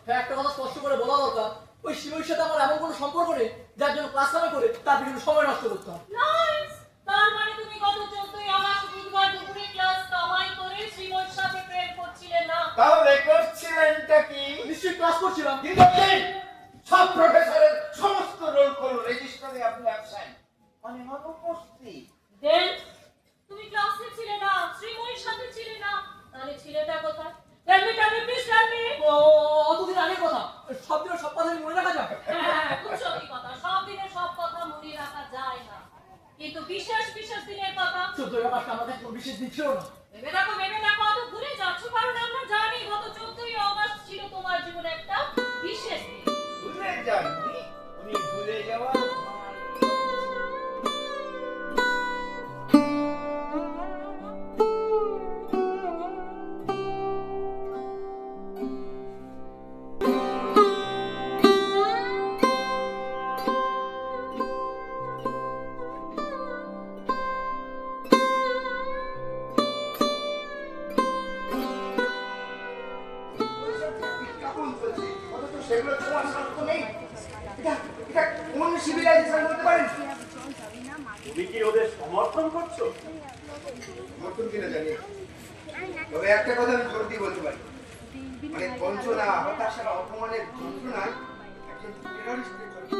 হ্যাঁ, একটা কথা স্পষ্ট করে বলা দরকার, ওই শিবইর সাথে আমার এমন কোনো সম্পর্ক নেই যার জন্য ক্লাস নামে করে তার পিছনে সময় নষ্ট করতাম। নাইস। তার মানে তুমি গত 14ই আগস্ট বুধবার দুপুরে ক্লাস কামাই করে শ্রীমোর সাথে প্রেম করছিলে না? তাহলে করছিলেনটা কি? নিশ্চয়ই ক্লাস করছিলাম। কিন্তু সব প্রফেসরের সমস্ত রোল কল রেজিস্টারে আপনি অ্যাবসেন্ট, মানে অনুপস্থিত। দেন তুমি ক্লাসে ছিলে না, শ্রীমোর সাথে ছিলে না, তাহলে ছিলেটা কোথায়? Tell me please tell me. অতদিন আগের কথা, সব দিনের সব কথা মনে রাখা যায়? হ্যাঁ, খুব সত্যি কথা, সব দিনের সব কথা মনে রাখা যায় না, কিন্তু বিশেষ বিশেষ দিনের কথা 14 আগস্ট আমাদের কোনো বিশেষ দিন ছিল না। ভেবে দেখো অত ভুলে যাচ্ছ, কারণ আমরা জানি গত 14ই আগস্ট ছিল তোমার জীবনে একটা বিশেষ দিন। ভুলে যাননি, উনি ভুলে যাওয়ার সেগুলো তোমার সাথে নেই। এটা কোন সিভিলাইজেশন বলতে পারেন? তুমি কি ওদের সমর্থন করছো? সমর্থন কিনা জানি, তবে একটা কথা আমি জোর দিয়ে বলতে পারি, মানে বঞ্চনা, হতাশা, অপমানের যন্ত্রণায় একজন টেররিস্টের জন্য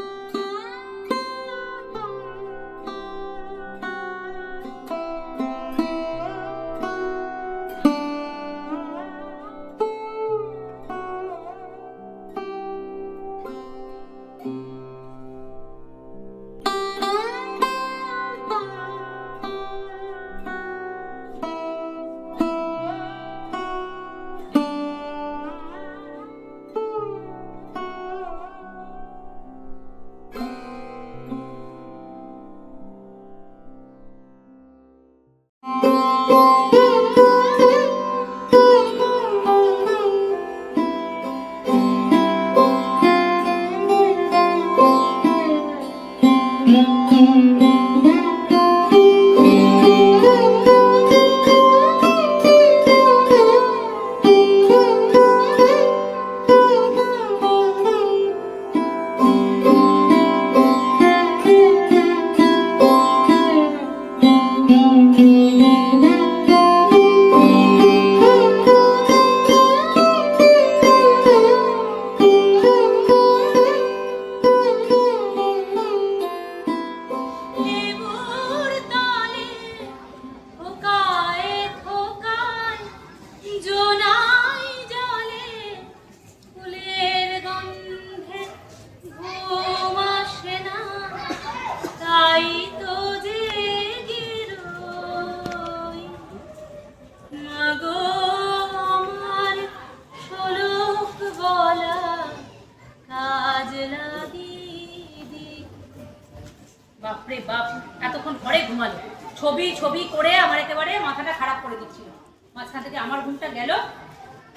বাপরে বাপ, এতক্ষণ ঘরে ঘুমালো, ছবি ছবি করে আমার একেবারে মাথাটা খারাপ করে দিচ্ছিল। মাঝখান থেকে আমার ঘুমটা গেল,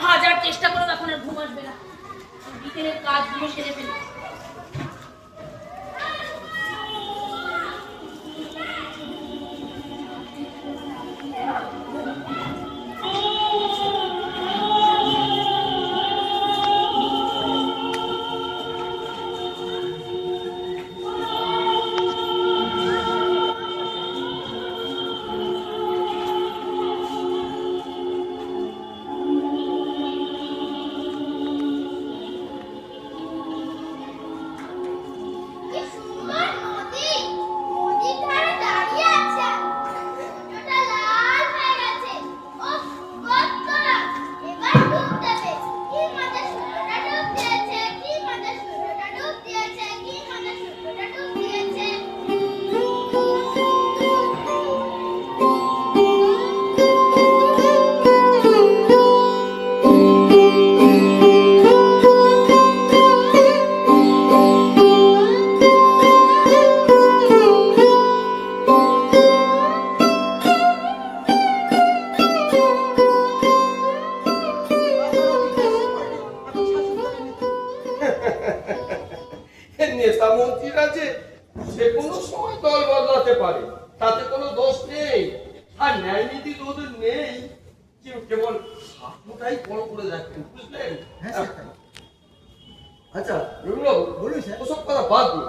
হাজার চেষ্টা করো এখন আর ঘুম আসবে না। বিকেলের কাজগুলো সেরে ফেলি। নেতা মন্ত্রীরা যে যে কোনো সময় দল বদলাতে পারে, তাতে কোনো দোষ নেই। আর ন্যায় নীতি ওদের নেই, কেবল স্বার্থটাই বড় করে রাখতেন, বুঝলেন? আচ্ছা রবিবাবু বলুন স্যার। ওসব কথা বাদ দিন,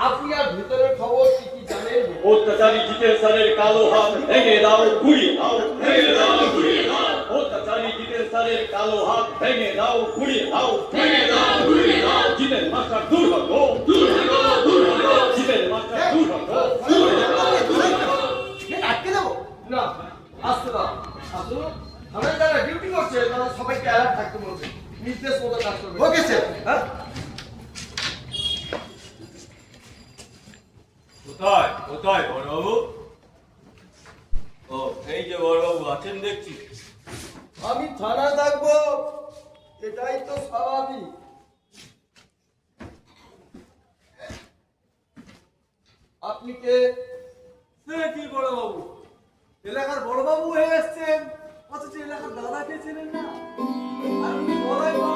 আপনি আর ভিতরের খবর কি কি জানেন? অত্যাচারী জিতেন স্যারের কালো হাত ভেঙে দাও ঘুরিয়ে দাও, ভেঙে দাও ঘুরিয়ে দাও। অত্যাচারী জিতেন স্যারের কালো হাত ভেঙে দাও ঘুরিয়ে দাও, ভেঙে দাও ঘুরিয়ে দাও। জিতেন মাস্টার দুর্ভাগ্য, দুর্ভাগ্য, দুর্ভাগ্য। জিতেন মাস্টার দুর্ভাগ্য, দুর্ভাগ্য। আটকে দেবো। না, আসতে দাও। আসুন, আমরা যারা ডিউটি করছে তারা সবাইকে অ্যালার্ট থাকতে বলছে, নির্দেশ মতো কাজ করবে। Okay sir. হ্যাঁ, কোথায় কোথায় বড়বাবু? ও এই যে বড়বাবু আছেন দেখছি। আমি থানা থাকবো, এটাই তো স্বাভাবিক। আপনি কে? সে কি বড়বাবু, এলাকার বড়বাবু হয়ে এসছেন, অথচ এলাকার দাদাকে চেনেন না? আর উনি বলাই বা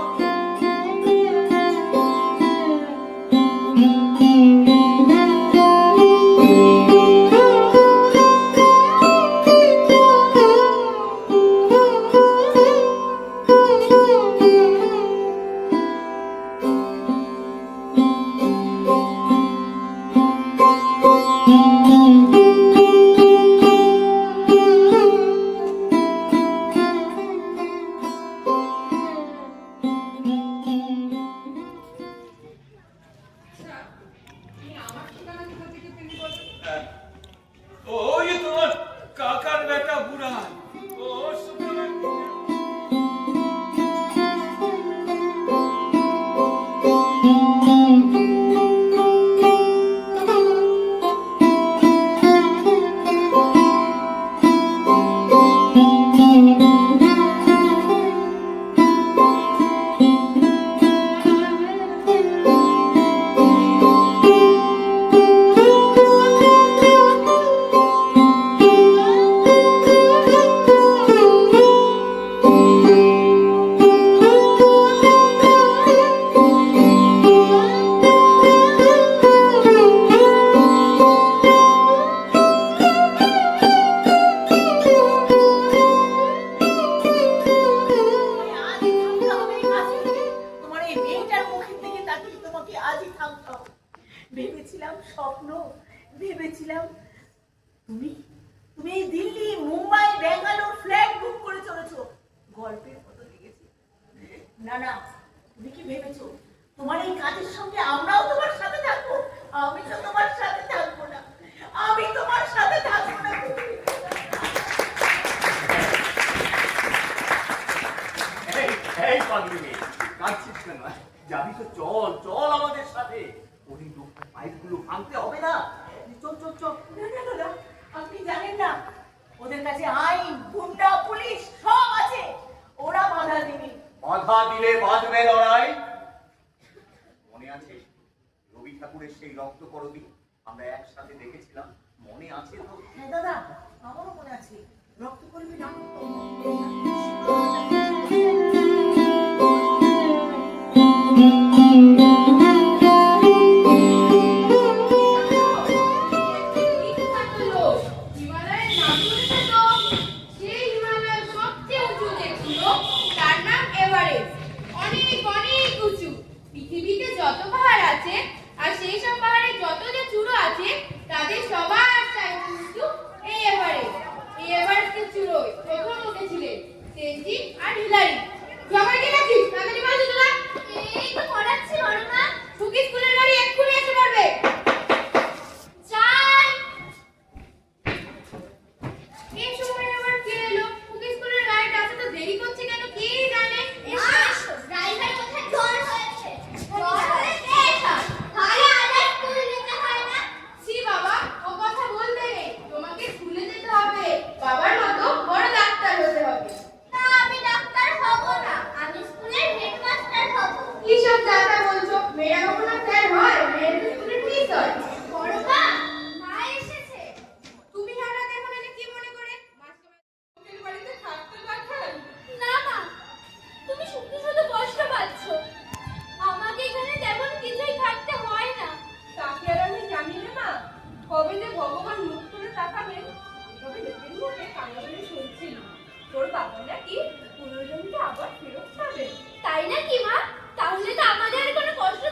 ওই যে তোমার কাকার বেটা বুড়া, ওর সঙ্গে তোমার এই মেয়েটার মুখের দিকে তাকিয়ে তোমাকে আজই থামতে হবে। ভেবেছিলাম স্বপ্ন, ভেবেছিলাম তুমি তুমি এই দিল্লি, মুম্বাই, ব্যাঙ্গালোর ফ্ল্যাট বুক করে চলেছো। গল্পের মতো লেগেছে। না না, তুমি কি ভেবেছো তোমার এই কাজের সঙ্গে আমরাও তোমার সাথে থাকবো? আমি তো তোমার সাথে থাকবো না, আমি তোমার সাথে থাকবো না। এই পাগলি মেয়ে, কাঁদছিস কেন? যাবি তো চল, চল আমাদের সাথে। ওই লোকটার পাইপগুলো ভাঙতে হবে না। চল চল চল। না না না না, আপনি জানেন না ওদের কাছে আইন, গুন্ডা, পুলিশ সব আছে, ওরা বাধা দেবে। বাধা দিলে বাঁধবে লড়াই। মনে আছে রবি ঠাকুরের সেই রক্ত করবি আমরা একসাথে দেখেছিলাম? মনে আছে তো? হ্যাঁ দাদা, আমারও মনে আছে। রক্ত করবি না হিমালয়ের নাম শুনেছো তো? সেই হিমালয়ের সবচেয়ে উঁচু যে চূড়ো, তার নাম এভারেস্ট। অনেক অনেক উঁচু। পৃথিবীতে যত পাহাড় আছে আর সেই সব পাহাড়ে যত যে চূড়ো আছে, তাদের সবার চাইতে উঁচু এই এভারেস্ট। এই এভারেস্টের চূড়োয় প্রথম উঠেছিলেন তেনজিং আর হিলারি। সবাইকে ডাকিস, তাড়াতাড়ি বাজে তোরা। এই তো পড়াচ্ছি বড়মা। সুকি স্কুলের গাড়ি এক্ষুনি এসে পড়বে। যাই। এই সময় আবার কে এলো? সুকি স্কুলের গাড়িটা আসতে তো দেরি করছে কেন কে জানে? এসো, ড্রাইভার কোথায় জ্বর হয়েছে? জ্বর হয়েছে এটা? তাহলে আজ স্কুল যেতে হয় না? ছি বাবা, ও কথা বলতে নেই। তোমাকে স্কুলে যেতে হবে। বাবার মতো বড় ডাক্তার হতে হবে। না, আমি ডাক্তার হব না। আমি স্কুলের হেডমাস্টার হব। কি সব কথা বলছো? মেয়েরা কখনো স্যার হয়? মেয়েদের স্কুলের মিস হয়। বড় মা, মা এসেছে। তুমি হঠাৎ এখন এলে কি মনে করে? মাস্টার বাড়িতে থাকতে পাঠান? না মা, তুমি শুধু শুধু কষ্ট পাচ্ছ। আমাকে এখানে তেমন কিছুই থাকতে হয় না। তাকে আর আমি জানি না মা। কবে যে ভগবান মুখ করে তাকাবেন, তবে লোকের মুখে কান্নাকাটি শুনছিল। তোর বাবা নাকি পুনর্জন্মে আবার ফেরত পাবে। তাই নাকি মা? তাহলে তো আমাদের আর কোনো কষ্ট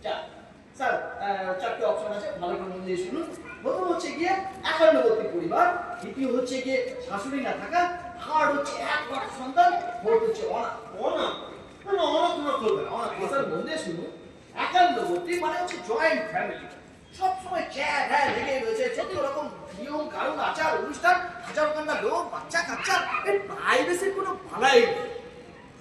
স্যার চারটে অপশন আছে, ভালো করে মন দিয়ে শুনুন। প্রথম হচ্ছে গিয়ে একান্নবর্তী পরিবার, দ্বিতীয় হচ্ছে গিয়ে শাশুড়ি না থাকা, থার্ড হচ্ছে একমাত্র সন্তান, ফোর্থ হচ্ছে অনাথ। অনাথ? না, না, অনাথ তোমার চলবে না, অনাথ চলবে স্যার না। মন দিয়ে শুনুন, একান্নবর্তী মানে হচ্ছে জয়েন্ট ফ্যামিলি, সবসময় চ্যাট হ্যাঁ লেগে রয়েছে, যত রকম নিয়ম কানুন আচার অনুষ্ঠান, হাজার খান্না লোক, বাচ্চা কাচ্চা, এর প্রাইভেসির কোনো বালাই নেই।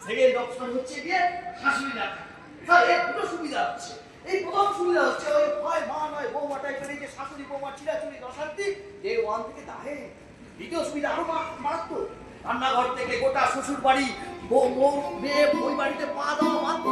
সেকেন্ড অপশন হচ্ছে গিয়ে শাশুড়ি না থাকা। স্যার এর দুটো সুবিধা হচ্ছে। এই প্রথম সুবিধা হচ্ছে ওই ভয় মা নয় বৌমা টাইপের এই যে শাশুড়ি বৌমা চিরাচুরি দশান্তি, ডে ওয়ান থেকে দাহে। দ্বিতীয় সুবিধা আরো মারাত্মক, রান্নাঘর থেকে গোটা শ্বশুর বাড়ি বউ বউ মেয়ে ওই বাড়িতে পা দেওয়া মাত্র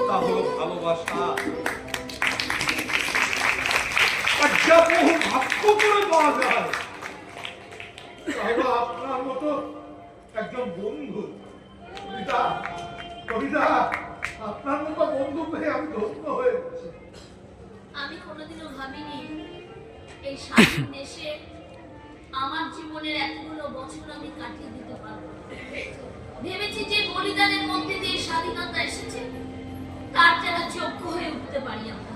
তা হলো ভালোবাসা। আর যা বহু ভাগ্য করে পাওয়া যায়, তা হলো আপনার মতো একজন বন্ধু। কবিতা, কবিতা, আপনার মতো বন্ধু পেয়ে আমি ধন্য হয়েছি। আমি কোনোদিনও ভাবিনি এই স্বাধীন দেশে আমার জীবনের এতগুলো বছর আমি কাটিয়ে দিতে পারবো। ভেবেছি যে বলিদানের মধ্যে দিয়ে স্বাধীনতা এসেছে, তার যেন যোগ্য হয়ে উঠতে পারি আমরা।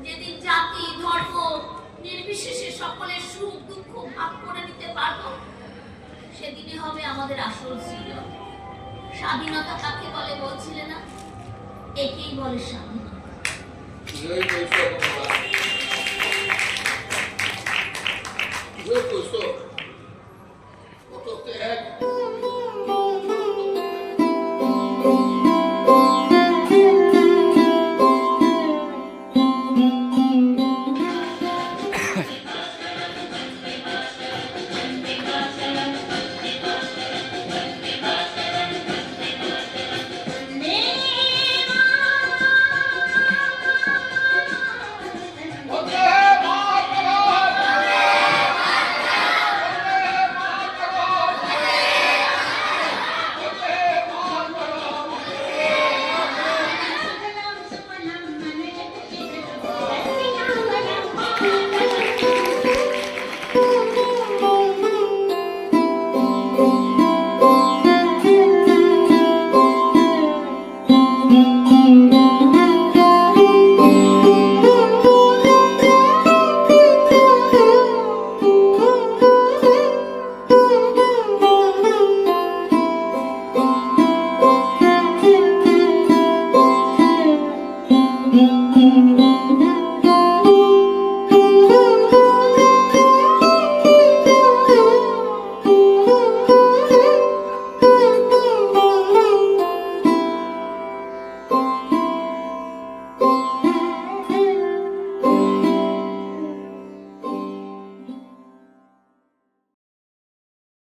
যেদিন জাতি ধর্ম নির্বিশেষে সকলের সুখ দুঃখ ভাগ করে নিতে পারবো, সেদিনই হবে আমাদের আসল সৃজন। স্বাধীনতা কাকে বলে বলছিলে না? একেই বলে স্বাধীনতা। জয় বৈষ্ণব।